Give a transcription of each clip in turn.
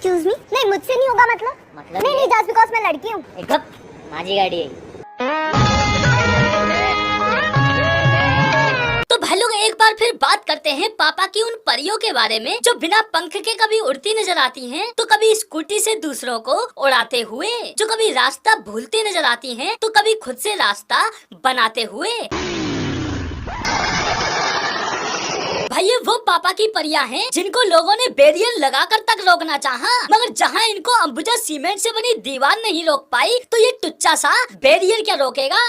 Excuse me, नहीं मुझसे नहीं होगा मतलब नहीं जस्ट बिकॉज मैं लड़की हूँ। एक कप माझी गाड़ी है। तो भाई लोग एक बार फिर बात करते हैं पापा की उन परियों के बारे में जो बिना पंख के कभी उड़ती नजर आती हैं, तो कभी स्कूटी से दूसरों को उड़ाते हुए, जो कभी रास्ता भूलते नजर आती हैं, तो कभी खुद से रास्ता बनाते हुए। भाई ये वो पापा की परियां हैं जिनको लोगों ने बैरियर लगाकर तक रोकना चाहा, मगर जहां इनको अंबुजा सीमेंट से बनी दीवार नहीं रोक पाई, तो ये टुच्चा सा बैरियर क्या रोकेगा।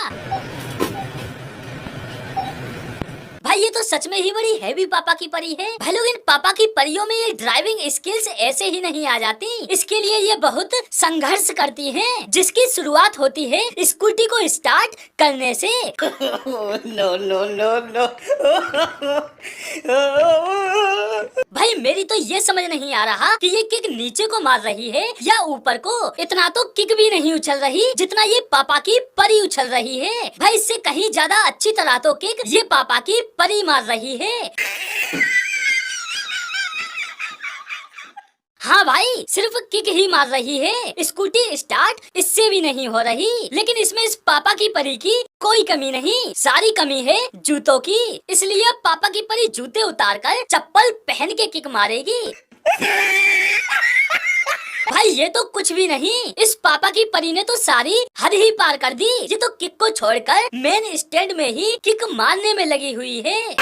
भाई ये तो सच में ही बड़ी हैवी पापा की परी है। भाई लोग इन पापा की परियों में ये ड्राइविंग स्किल्स ऐसे ही नहीं आ जाती, इसके लिए ये बहुत संघर्ष करती हैं, जिसकी शुरुआत होती है स्कूटी को स्टार्ट करने से। No no no no. भाई मेरी तो ये समझ नहीं आ रहा कि ये किक नीचे को मार रही है या ऊपर को। इतना तो किक भी नहीं उछल रही जितना ये पापा की परी उछल रही है। भाई इससे कहीं ज्यादा अच्छी तरह तो किक ये पापा की परी मार रही है। हाँ भाई सिर्फ किक ही मार रही है, स्कूटी स्टार्ट इससे भी नहीं हो रही। लेकिन इसमें इस पापा की परी की कोई कमी नहीं, सारी कमी है जूतों की। इसलिए पापा की परी जूते उतारकर चप्पल पहन के किक मारेगी। भाई ये तो कुछ भी नहीं, इस पापा की परी ने तो सारी हद ही पार कर दी। ये तो किक को छोड़कर मेन स्टैंड में ही किक मारने में लगी हुई है।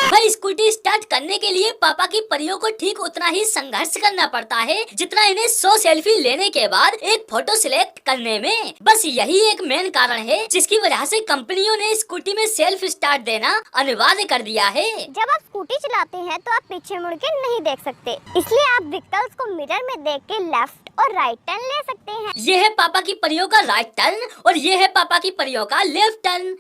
भाई स्कूटी स्टार्ट करने के लिए पापा की परियों को ठीक उतना ही संघर्ष करना पड़ता है जितना इन्हें 100 सेल्फी लेने के बाद एक फोटो सिलेक्ट करने में। बस यही एक मेन कारण है जिसकी वजह से कंपनियों ने स्कूटी में सेल्फ स्टार्ट देना अनिवार्य कर दिया है। जब आप स्कूटी चलाते हैं तो आप पीछे मुड़ के नहीं देख सकते, इसलिए आप व्हीकल्स को मिरर में देख के लेफ्ट और राइट टर्न ले सकते हैं। ये है पापा की परियों का राइट टर्न और ये है पापा की परियों का लेफ्ट टर्न।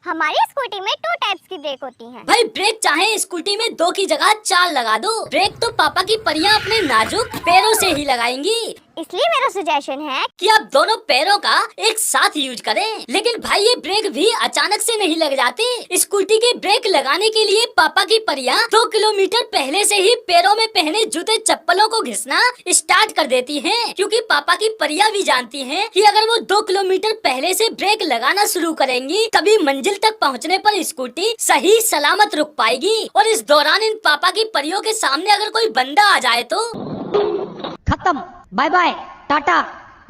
हमारी स्कूटी में 2 टाइप्स की ब्रेक होती हैं। भाई ब्रेक चाहे स्कूटी में 2 की जगह 4 लगा दो। ब्रेक तो पापा की परियां अपने नाजुक पैरों से ही लगाएंगी, इसलिए मेरा सजेशन है कि आप दोनों पैरों का एक साथ यूज करें। लेकिन भाई ये ब्रेक भी अचानक से नहीं लग जाते। स्कूटी के ब्रेक लगाने के लिए पापा की परियां 2 किलोमीटर पहले से ही पैरों में पहने जूते चप्पलों को घिसना स्टार्ट कर देती हैं, क्योंकि पापा की परियां भी जानती हैं कि अगर वो 2 किलोमीटर पहले से ब्रेक लगाना शुरू करेंगी तभी मंजिल तक पहुंचने पर स्कूटी सही सलामत रुक पाएगी। और इस दौरान इन पापा की परियों के सामने अगर कोई बंदा आ जाए तो खत्म, bye bye, tata,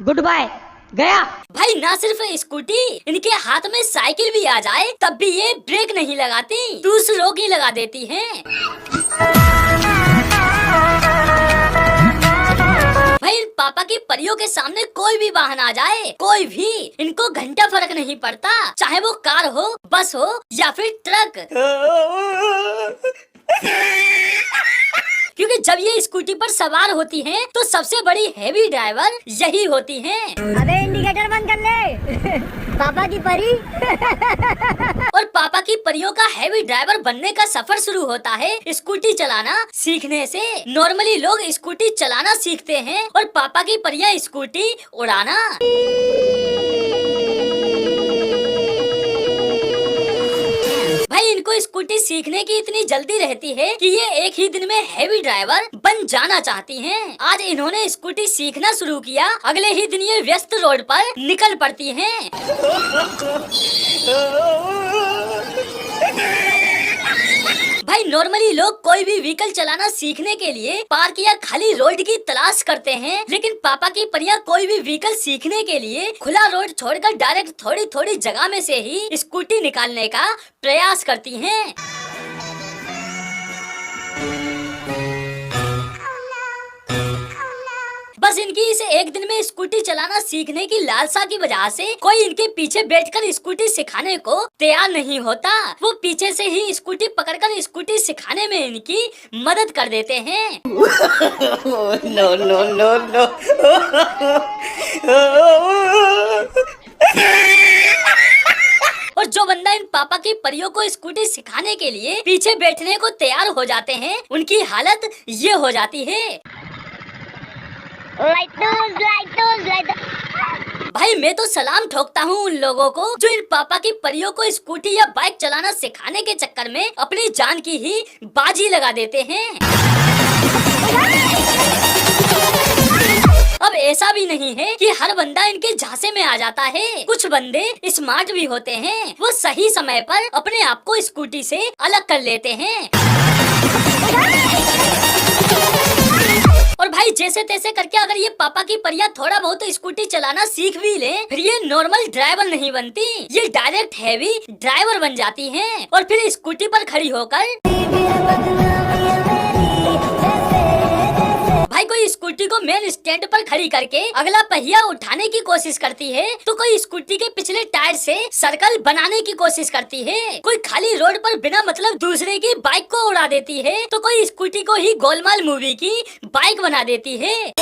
goodbye, गया। भाई ना सिर्फ स्कूटी, इनके हाथ में साइकिल भी आ जाए तब भी ये ब्रेक नहीं लगाती, दूसरों की लगा देती हैं। भाई इन पापा की परियों के सामने कोई भी वाहन आ जाए, कोई भी, इनको घंटा फर्क नहीं पड़ता, चाहे वो कार हो, बस हो या फिर ट्रक। क्योंकि जब ये स्कूटी पर सवार होती हैं, तो सबसे बड़ी हैवी ड्राइवर यही होती हैं। अबे इंडिकेटर बंद कर ले। पापा की परी। और पापा की परियों का हैवी ड्राइवर बनने का सफर शुरू होता है स्कूटी चलाना सीखने से। नॉर्मली लोग स्कूटी चलाना सीखते हैं और पापा की परियां स्कूटी उड़ाना। भाई इनको स्कूटी सीखने की इतनी जल्दी रहती है कि ये एक ही दिन में हैवी ड्राइवर बन जाना चाहती हैं। आज इन्होंने स्कूटी सीखना शुरू किया, अगले ही दिन ये व्यस्त रोड पर निकल पड़ती हैं। भाई नॉर्मली लोग कोई भी व्हीकल चलाना सीखने के लिए पार्क या खाली रोड की तलाश करते हैं, लेकिन पापा की परियां कोई भी व्हीकल सीखने के लिए खुला रोड छोड़कर डायरेक्ट थोड़ी थोड़ी जगह में से ही स्कूटी निकालने का प्रयास करती हैं। बस इनकी इस एक दिन में स्कूटी चलाना सीखने की लालसा की वजह से कोई इनके पीछे बैठकर स्कूटी सिखाने को तैयार नहीं होता। वो पीछे से ही स्कूटी पकड़कर स्कूटी सिखाने में इनकी मदद कर देते हैं। No no no no. और जो बंदा इन पापा की परियों को स्कूटी सिखाने के लिए पीछे बैठने को तैयार हो जाते हैं, उनकी हालत ये हो जाती है। लाइट भाई मैं तो सलाम ठोकता हूँ उन लोगों को जो इन पापा की परियों को स्कूटी या बाइक चलाना सिखाने के चक्कर में अपनी जान की ही बाजी लगा देते हैं। अब ऐसा भी नहीं है कि हर बंदा इनके झांसे में आ जाता है। कुछ बंदे स्मार्ट भी होते हैं, वो सही समय पर अपने आप को स्कूटी से अलग कर लेते हैं और भाई जैसे तैसे करके अगर ये पापा की परियां थोड़ा बहुत स्कूटी चलाना सीख भी ले, फिर ये नॉर्मल ड्राइवर नहीं बनती, ये डायरेक्ट हैवी ड्राइवर बन जाती हैं और फिर स्कूटी पर खड़ी होकर भाई कोई स्कूटी को मेन स्टैंड पर खड़ी करके अगला पहिया उठाने की कोशिश करती है, तो कोई स्कूटी के पिछले टायर से सर्कल बनाने की कोशिश करती है, कोई खाली रोड पर बिना मतलब दूसरे की बाइक को उड़ा देती है, तो कोई स्कूटी को ही गोलमाल मूवी की बाइक बना देती है।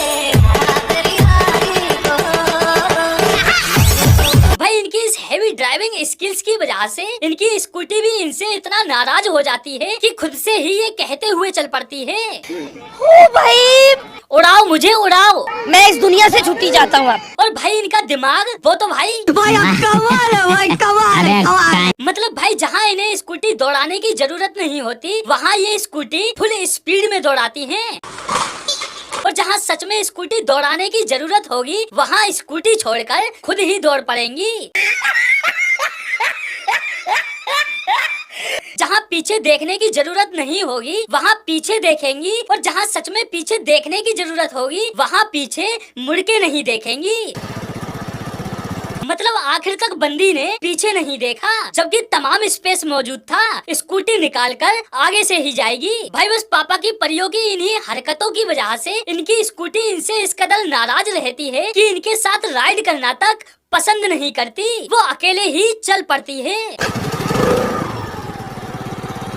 भाई इनकी इस हैवी ड्राइविंग स्किल्स की वजह से इनकी स्कूटी भी इनसे इतना नाराज हो जाती है कि खुद से ही ये कहते हुए चल पड़ती है, ओ भाई उड़ाओ मुझे उड़ाओ, मैं इस दुनिया से छुट्टी जाता हूँ। और भाई इनका दिमाग वो तो भाई कमाल है भाई, कमाल है, कमाल है। मतलब भाई जहाँ इन्हें स्कूटी दौड़ाने की जरूरत नहीं होती वहाँ ये स्कूटी फुल स्पीड में दौड़ाती हैं और जहाँ सच में स्कूटी दौड़ाने की जरूरत होगी वहाँ स्कूटी छोड़कर खुद ही दौड़ पड़ेंगी। जहाँ पीछे देखने की जरूरत नहीं होगी वहाँ पीछे देखेंगी और जहाँ सच में पीछे देखने की जरूरत होगी वहाँ पीछे मुड़ के नहीं देखेंगी। मतलब आखिर तक बंदी ने पीछे नहीं देखा, जबकि तमाम स्पेस मौजूद था, स्कूटी निकालकर आगे से ही जाएगी। भाई बस पापा की परियों की इन्हीं हरकतों की वजह से इनकी स्कूटी इनसे इस कदर नाराज रहती है कि इनके साथ राइड करना तक पसंद नहीं करती, वो अकेले ही चल पड़ती है।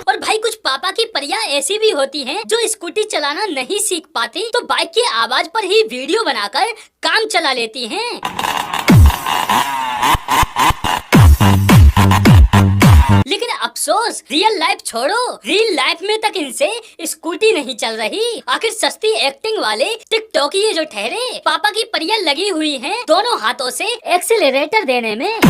और भाई कुछ पापा की परियां ऐसी भी होती हैं जो स्कूटी चलाना नहीं सीख पाती तो बाइक की आवाज पर ही वीडियो बनाकर काम चला लेती हैं। लेकिन अफसोस रियल लाइफ छोड़ो, रियल लाइफ में तक इनसे स्कूटी नहीं चल रही। आखिर सस्ती एक्टिंग वाले टिकटॉक ये जो ठहरे, पापा की परियां लगी हुई हैं दोनों हाथों से एक्सीलरेटर देने में।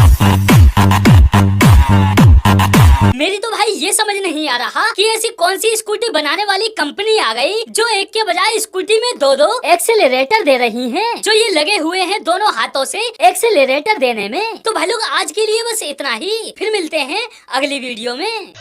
मेरी तो भाई ये समझ नहीं आ रहा कि ऐसी कौन सी स्कूटी बनाने वाली कंपनी आ गई जो एक के बजाय स्कूटी में दो दो एक्सेलरेटर दे रही हैं, जो ये लगे हुए हैं दोनों हाथों से एक्सेलरेटर देने में। तो भाई लोग आज के लिए बस इतना ही, फिर मिलते हैं अगली वीडियो में।